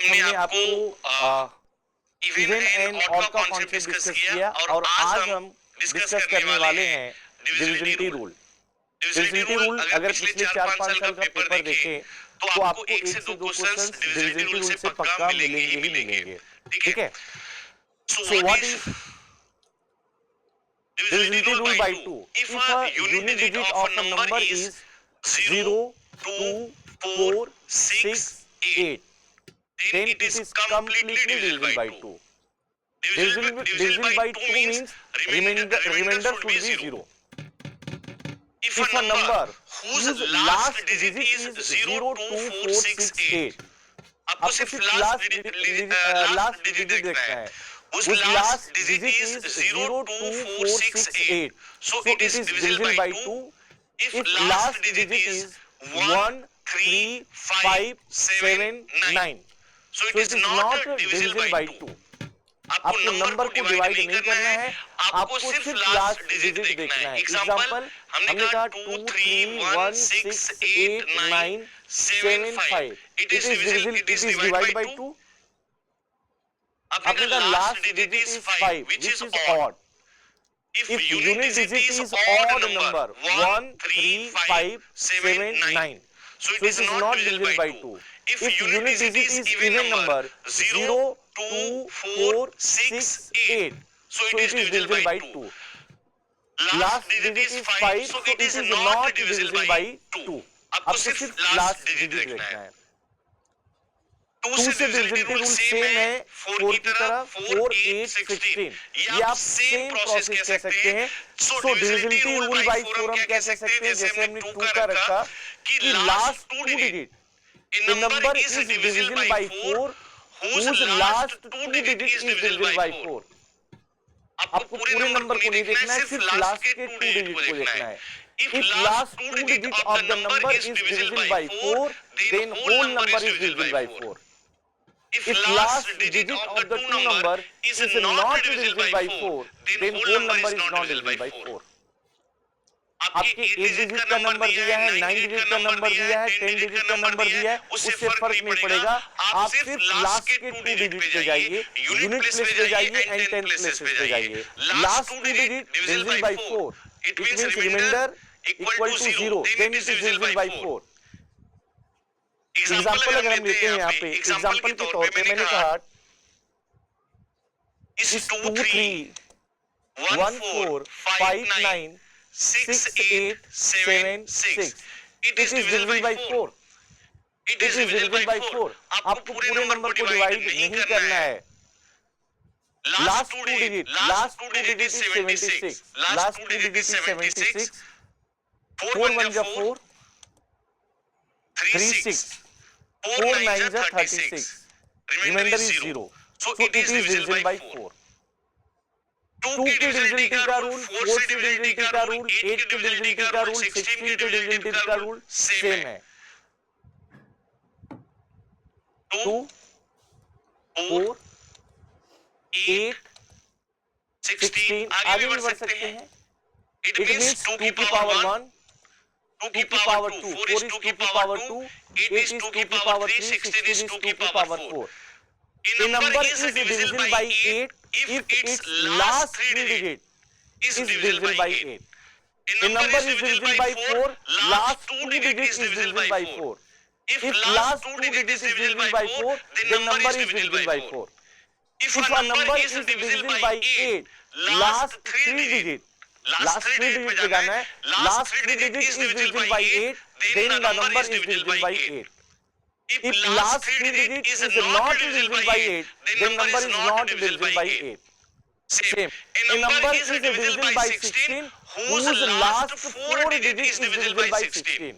हमने आपको even and odd का कॉन्सेप्ट डिस्कस किया और आज हम डिस्कस करने वाले हैं डिविजिबिलिटी रूल। डिविजिबिलिटी रूल अगर पिछले 4-5 साल का पेपर देखें तो आपको 1 से 2 क्वेश्चंस डिविजिबिलिटी रूल से पक्का मिलेंगे ही मिलेंगे। ठीक है, so what is divisibility rule by 2? If a unit digit of a number is 0, 2, 4, 6, 8, then it is completely divisible by 2. Divisible by 2 means remainder should be 0. If a number whose last digit is 0, 2, 4, 6, 8, आपको सिर्फ last digit देखना है, उस last digit is 0, 2, 4, 6, 8, so it is divisible by 2 if last digit is 1, 3, 5, 7, 9, so it is not divisible by 2. आपको number को divide नहीं करना है, आपको सिर्फ लास्ट डिजिट देखना है। एग्जांपल हमने कहा 2, 3, 1, 6, 8, 9, 7, 5, it is divided by 2. आपने कहा last digit is 5 which is odd. If unit digit is odd number 1, 3, 5, 7, 9, so it is not divisible by 2. If unit digit is even number 0, 2, 4, 6, 8, so it is divisible by 2. Last digit is 5, so it is not divisible by 2. आपको सिर्फ last digit देखना है। 2 से divisibility rule same है 4 की तरह, 4, 8, 16, ये आप सेम प्रोसेस कह सकते हैं। सो डिविजिबिलिटी रूल बाय 4 हम कह सकते हैं, जैसे हमने 2 का रखा कि last 2 digit a number is divisible by 4 whose last 2 digit is divisible by 4. आपको पूरे नंबर को नहीं देखना है, सिर्फ लास्ट के 2 डिजिट को देखना है। If last 2 digit of the number is divisible by 4, then whole number is divisible by 4. If last digit of the two number is not divisible by 4, then whole number is not divisible by 4. आपके 8 digit का number दिया है, 9 digit का number दिया है, 10 digit का number दिया है, उससे फर्क नहीं पड़ेगा। आप सिर्फ लास्ट के 2 डिजिट पे जाइए, यूनिट प्लेस पे जाइए एंड 10 प्लेसेस पे जाइए। Last 2 digit divisible by 4, it means remainder equal to 0, then it is divisible by 4। Example अगर हम लेते हैं यहाँ पे, एग्जाम्पल के तौर पे मैंने कहा इस 2, 3, 1, 4, 5, 9, 6, 8, 7, 6, it is divisible by 4. It is divisible by 4. आपको पूरे नंबर को डिवाइड नहीं करना है। Last 2 digit is 76, last 2 digit is 76, 4 1 जा 4, 3 6, 4 9 जा 36, remainder is 0, so it is divisible by 4. 2 की डिविजिबिलिटी का रूल, 4 की डिविजिबिलिटी का रूल, 8 की डिविजिबिलिटी का रूल, 16 की डिविजिबिलिटी का रूल सेम है। 2, 4, 8, 16 आगे भी बढ़ सकते हैं। इट मींस 2 की पावर 1, 2 की पावर 2, 4 is 2 की पावर 2, 8 is 2 की पावर 3, 16 is 2 की power 4. A number is divisible by 8 if its last 3 digit is divisible by 8. A number is divisible by 4, last 2 digit is divisible by 4. If last 2 digit is divisible by 4, then number is divisible by 4. If a number is divisible by 8, last 3 digit पे जाना है, last 3 digit is divisible by 8, then the number is divisible by 8. If last 3 digit is not divisible by 8, then number is not divisible by 8. Same. A number is divisible by 16 whose last 4 digit is divisible by 16.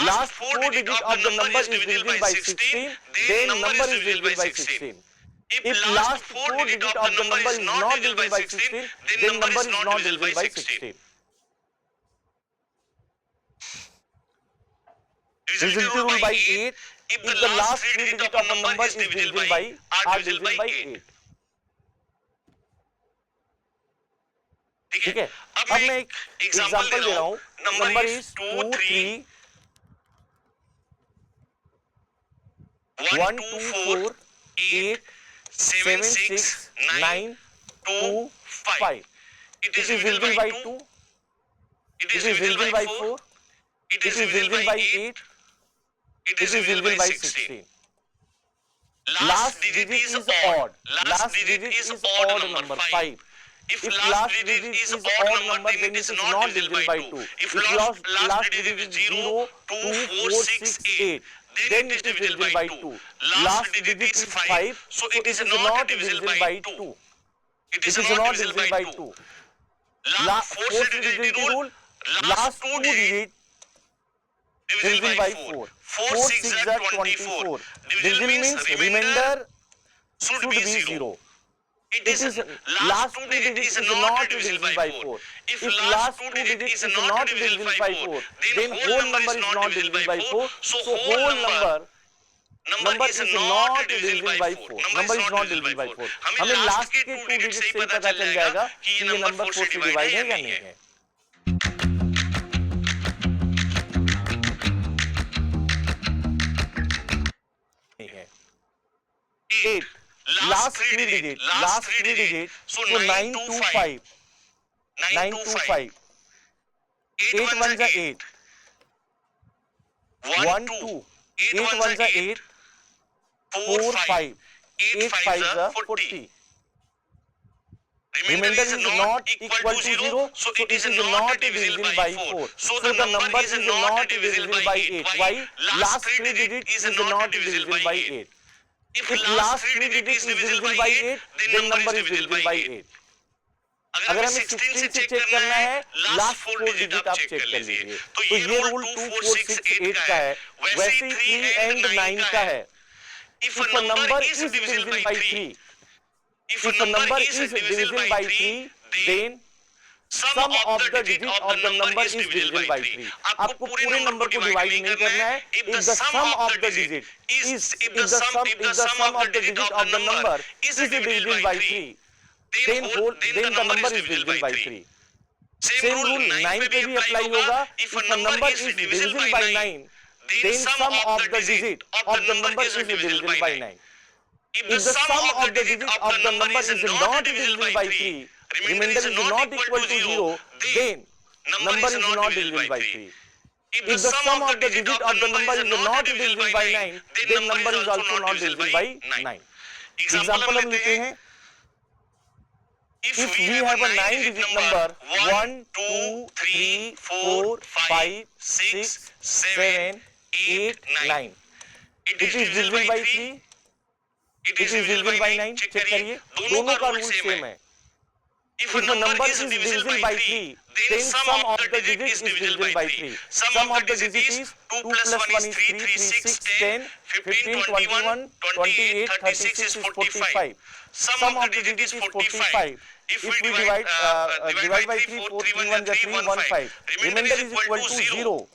Last 4 digit of the number is divisible by 16, then number is divisible by 16. If last 4 digit of the number is not divisible by 16, then number is not divisible by 16. Divisibility rule by 8, if the last 3 digit of the number is divisible by, are divisible by 8. ठीक है, अब मैं एक example दे रहा हूं। Number is 2, 3, 1 2 4 8 7 6 9 2 5. It is divisible by 2. It is divisible by 4. It is divisible by 8. It is divisible by 16. Last digit is odd. Last digit is odd number 5. If last digit is odd number, then it is not divisible by 2. If last digit is 0, 2, 4, 6, 8, then it is divisible by 2. Last digit is 5, so it is not divisible by 2. It is not divisible by 2. Fourth digit rule, last two digit divisible by 4. 4 6 are 24. Divisible means remainder should be 0. It is last two digit is not divisible by 4. If last two digit is not divisible by 4, then whole number is not divisible by 4. So whole number is not divisible by 4. Number is not divisible by 4. हमें last के two digit से ही पता चल जाएगा कि ये number 4 से divide है या नहीं है. Eight. Last three digit. So 925. 925. 8 ones are 8. 1 2. 8 ones are 8. 4 5. 8 fives are 40. Remainder is not equal to 0, so it is not divisible by 4. So the number is not divisible by 8. Why? Last three digit is not divisible by 8. If last three digit is divisible by 8, then number is divisible by 8. अगर हमें 16 से check करना है, last 4 digit आप check कर लीजिए. तो ये रूल 2 4 6 8 का है, वैसे ही 3 and 9 का है. If a number is divisible by 3, if a number is divisible by 3, then sum of the digit of the number is divisible by 3. आपको पूरे नंबर को डिवाइड नहीं करना है. If the sum of the digit is if the sum of the digit of the number is divisible by 3, then the number is divisible by 3. Same rule 9 पे भी apply होगा. If a number is divisible by 9, then sum of the digit of the number is divisible by 9. If the sum of the digit of the number is not divisible by 3, remainder is not equal to 0, then number is not divisible by 3. If the sum of the digit of the number is not divisible by 9, then number is also not divisible by 9. Example हम लेते हैं. If we have a 9-digit number 1, 2, 3, 4, 5, 6, 7, 8, 9. It is divisible by 3. It is divisible by 9. Check करिए, दोनों का rule same है. If a number is divisible by 3, then sum of the digit is divisible by 3. Sum of the digit is 2 plus 1 is 3, 3, 6, 10, 15, 21, 28, 36 is 45. Sum of the digit is 45. If we divide by 3, 4, 3, 1 is 3, 1, 5. Remainder is equal to 0.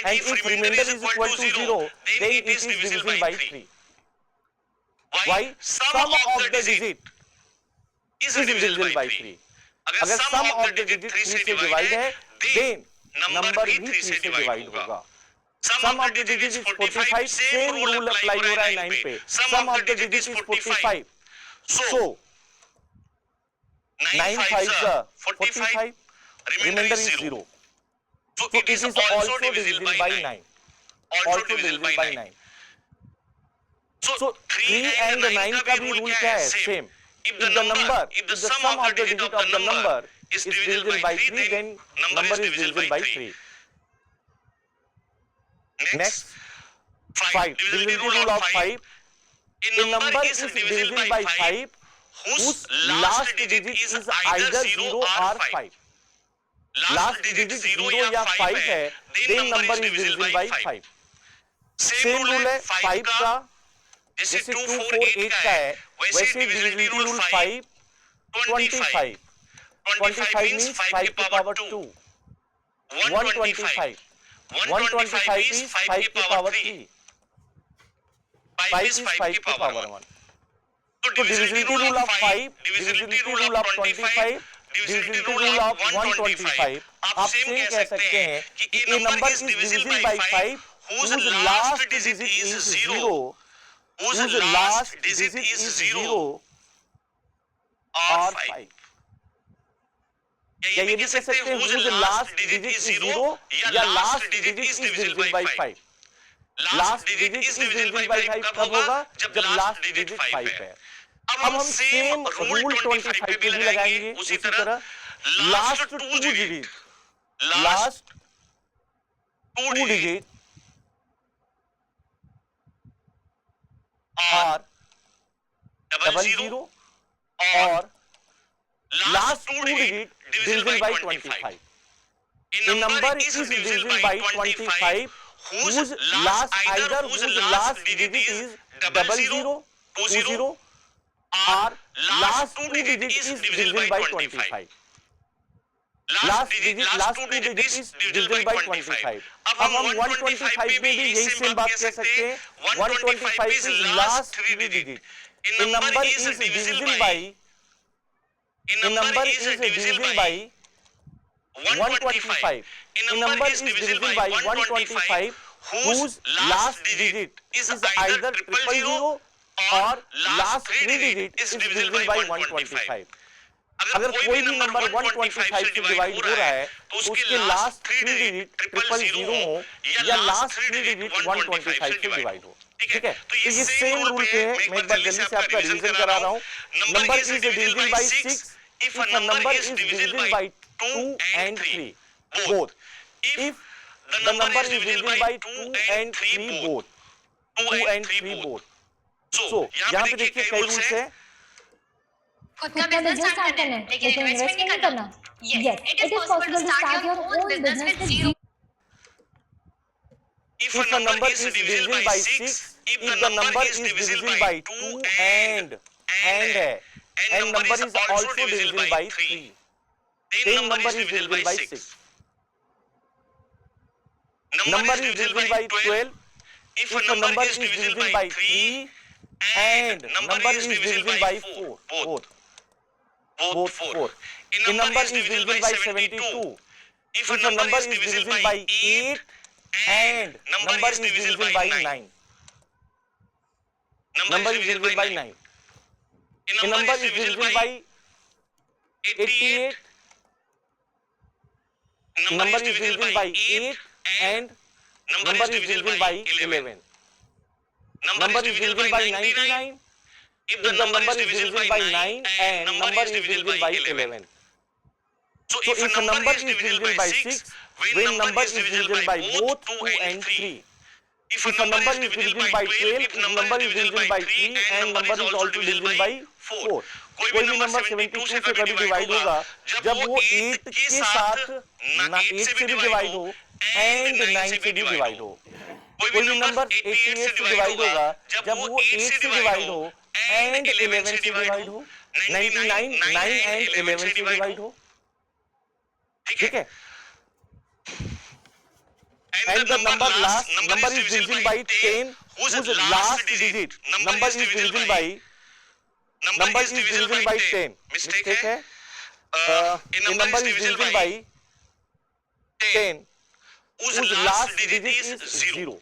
And if remainder is equal to 0, then it is divisible by 3. Why? Sum of the digit is divisible by 3. अगर sum of the digit 3 से divide है, then number भी 3 से divide होगा. Sum of the digit is 45. Same rule apply हो रहा है 9 पे. Sum of the digit is 45. So 9 5s are 45. Remainder is 0. So it is also divisible by 9. Also divisible by 9. So 3 and 9 का भी rule क्या है? Same. If the sum of the digit of the number is divisible by 3, then number is divisible by 3. Next, 5. Divisibility rule of 5. A number is divisible by 5 whose last digit is either 0 or 5. Last digit 0 या 5 है, then number is divisible by 5. Same rule है 5 का, जैसे 2 4 8 का है, वैसे divisibility rule 5 25. 25 means 5 to power 2. 125. 125 is 5 to power 3. 5 is 5 to power 1. So divisibility rule of 5, divisibility rule of 25, divisibility rule of 125. आप same कह सकते हैं कि a number is divisible by 5 whose last digit is 0, whose last digit is 0 or 5. या ये भी कह सकते हैं whose last digit is 0 या last digit is divisible by 5. Last digit is divisible bye 5 कब होगा? जब लास्ट डिजिट 5 है। अब हम सेम रूल 25 पे भी लगाएंगे उसी तरह। Last two digit are double zero और last two digit divisible by 25. A number is divisible by 25 whose last digit is 00, 20 or last two digit is divisible by 25. Last two digit is divisible by 25. अब हम 125 में भी यही same बात कह सकते हैं। 125 is last three digit. A number is divisible by 125. A number is divisible by 125 whose last digit is either 000 or last three digit is divisible by 125. अगर कोई भी नंबर 125 से डिवाइड हो रहा है तो उसके लास्ट थ्री डिजिट 000 हो या लास्ट थ्री डिजिट 125 से डिवाइड हो। ठीक है, तो ये सेम रूल पे है। मैं एक बार जल्दी से आपका रिवीजन करा रहा हूँ। Number is divisible bye 6 if a number is divisible by 2 and 3 both. If the number is divisible by 2 and 3 both. So यहाँ पे देखिए कई रूल्स है। खुद का बिजनेस स्टार्ट करना है लेकिन इन्वेस्टमेंट नहीं करना। Yes, it is possible to start your own business with zero. If a number is divisible by 6, if the number is divisible by 2 and number is also divisible by 3, then number is divisible by 6. Number is divisible by 12 if a number is divisible by 3 and number is divisible by 4, both 4. A number is divisible by 72 if a number is divisible by 8 and number is divisible by 9. Number is divisible by 9. A number is divisible by 88. Number is divisible by 8 and number is divisible by 11. Number is divisible by 99 if the number is divisible by 9 and number is divisible by 11. So if a number is divisible by 6, when number is divisible by both 2 and 3. If a number is divisible by 12, if number is divisible by 3 and number is also divisible by 4. कोई भी number 72 से कभी divide होगा जब वो 8 के साथ 8 से भी डिवाइड हो एंड 9 से भी डिवाइड हो। कोई भी नंबर 88 से डिवाइड होगा जब वो 8 से डिवाइड हो एंड 11 से डिवाइड हो। 99 9 एंड 11 से डिवाइड हो। ठीक है, and the number is divisible by 10 whose last digit number is divisible by 10. Mistake है। a number is divisible by 10 whose last digit is 0.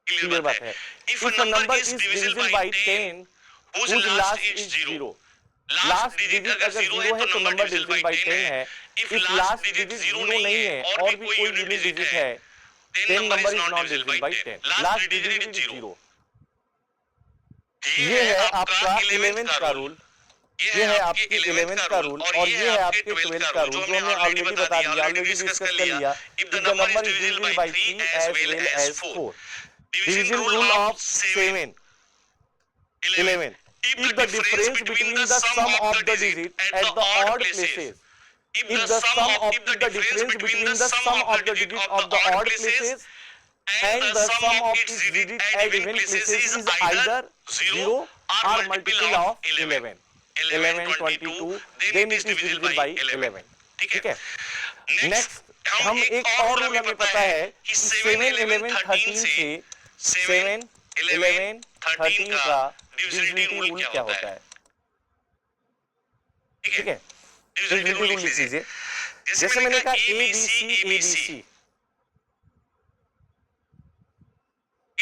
Clear बात है। if a number is divisible by 10 whose last is 0. Last digit अगर 0 है तो number divisible by 10 है। if last digit 0 नहीं है और भी कोई यूनिट डिजिट है then number is not divisible by 10. Last digit is 0. ये है आपका 11th का रूल, ये है आपकी 11th का रूल और ये है आपके 12th का रूल जो हमने ऑलरेडी बता दिया, ऑलरेडी डिस्कस कर लिया। If the number is divisible by 3 as well as 4. Division rule of 7, 11. If the difference between the sum of the digit at the odd places, if the difference between the sum of the digit of the odd places and the sum of its digit at even places is either 0 or multiple of 11, 22, then it is divisible by 11. ठीक है। Next हम एक और rule हमें पता है कि 7, 11, 13 से 7, 11, 13 का डिविजिबिलिटी रूल क्या होता है। ठीक है, डिविजिबिलिटी रूल लिख लीजिए। जैसे मैंने कहा ABC ABC,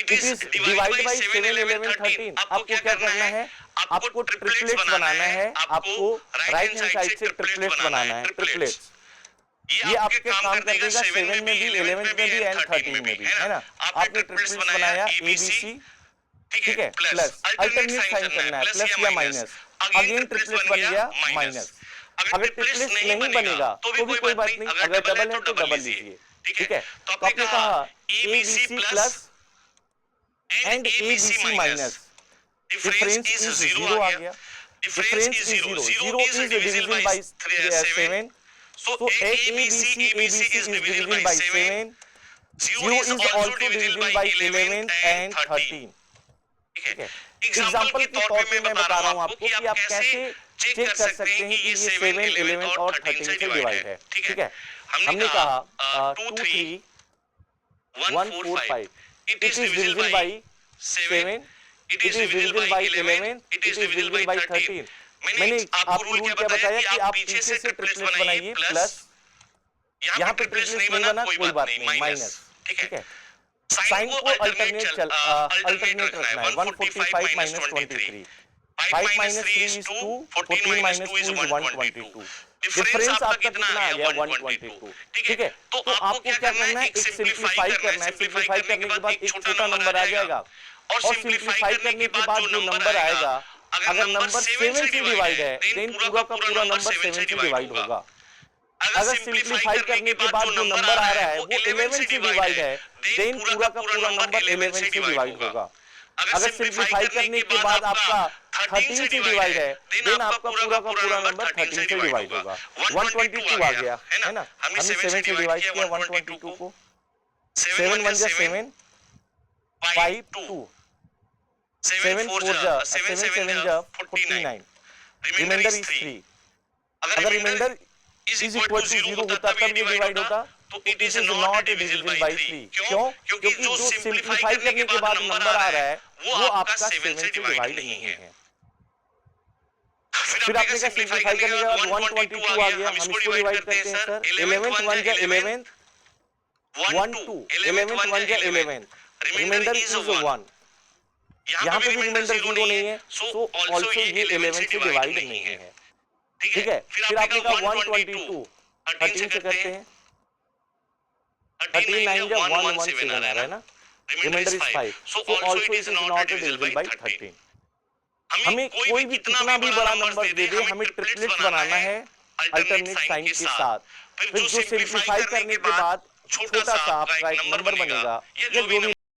it is divide by 7, 11, 13। आपको क्या करना है, आपको ट्रिपलेट्स बनाना है, आपको राइट हैंड साइड से ट्रिपलेट्स बनाना है, ट्रिपलेट्स। ये आपके काम कर देगा 7 में भी, 11 में भी एंड 13 में भी, है ना। आपने ट्रिपलेट्स बनाया ABC, ठीक है, प्लस अल्टरनेट साइन करना है, प्लस या माइनस, अगेन ट्रिपलेट बन गया माइनस। अगर ट्रिपलेट नहीं बनेगा तो भी कोई बात नहीं, अगर डबल है तो डबल लीजिए, ठीक है। तो आपने कहा ABC plus and ABC minus, difference is 0 आ गया, difference is 0, 0 is divisible bye 7, so ABC is divisible by 7, 0 is also divisible by 11 and 13, ठीक है। एग्जाम्पल के तौर पे मैं बता रहा हूं आपको कि आप कैसे चेक कर सकते हैं कि ये 7, 11 और 13 से डिवाइड है, ठीक है। हमने कहा 2, 3, 1, 4, 5, it is divisible by 7, it is divisible by 11, it is divisible by 13। मैंने आपको रूल क्या बताया कि आप पीछे से ट्रिपलेट बनाइए, प्लस यहाँ पे ट्रिपलेट नहीं बना कोई बात नहीं, माइनस, ठीक है। साइन को अल्टरनेट रखना है, 145 minus 23, 5 minus 3 is 2, 14 minus 2 is 122, difference आपका कितना आ गया 122, ठीक है। तो आपको क्या करना है, एक सिंप्लीफाई करना है, सिंप्लीफाई करने के बाद एक छोटा नंबर आ जाएगा, और सिंप्लीफाई करने के बाद जो नंबर आएगा, अगर नंबर 7 से डिवाइड है देन पूरा का पूरा नंबर 7 से डिवाइड होगा। अगर सिंप्लीफाई करने के बाद जो नंबर आ रहा है वो 11 से डिवाइड है देन पूरा का पूरा नंबर 11 से डिवाइड होगा। अगर सिंप्लीफाई करने के बाद आपका 13 से डिवाइड है देन आपका पूरा का पूरा नंबर 13 से डिवाइड होगा। 122 आ गया, है ना। हमने 7 से डिवाइड किया 122 को, 7 1 जा 7, 5 2, 7 4 जा 7 जा 49, रिमाइंडर इज 3। अगर रिमाइंडर इज इक्वल टू 0 होता तब ये डिवाइड होता, तो it is not divisible bye 3। क्यों? क्योंकि जो सिंप्लीफाई करने के बाद नंबर आ रहा है वो आपका 7 से डिवाइड नहीं है। फिर आपने क्या सिंप्लीफाई करने के बाद 122 आ गया, हम इसको डिवाइड करते हैं सर, 11 1 जा 11, 1 2, 11 1 जा 11, रिमाइंडर इज 1। यहाँ पे भी रिमाइंडर 0 नहीं है, सो ऑल्सो ये 11 से डिवाइड नहीं है, ठीक है। फिर आपने कहा 122 13 से करते हैं, 13 9 जा 117 आ रहा है ना, remainder is 5, so also it is not divisible by 13। हमें कोई भी कितना भी बड़ा नंबर दे दे, हमें ट्रिपलेट्स बनाना है अल्टरनेट साइन के साथ। फिर जो सिंप्लीफाई करने के बाद छोटा सा आपका एक नंबर बनेगा, या जो भी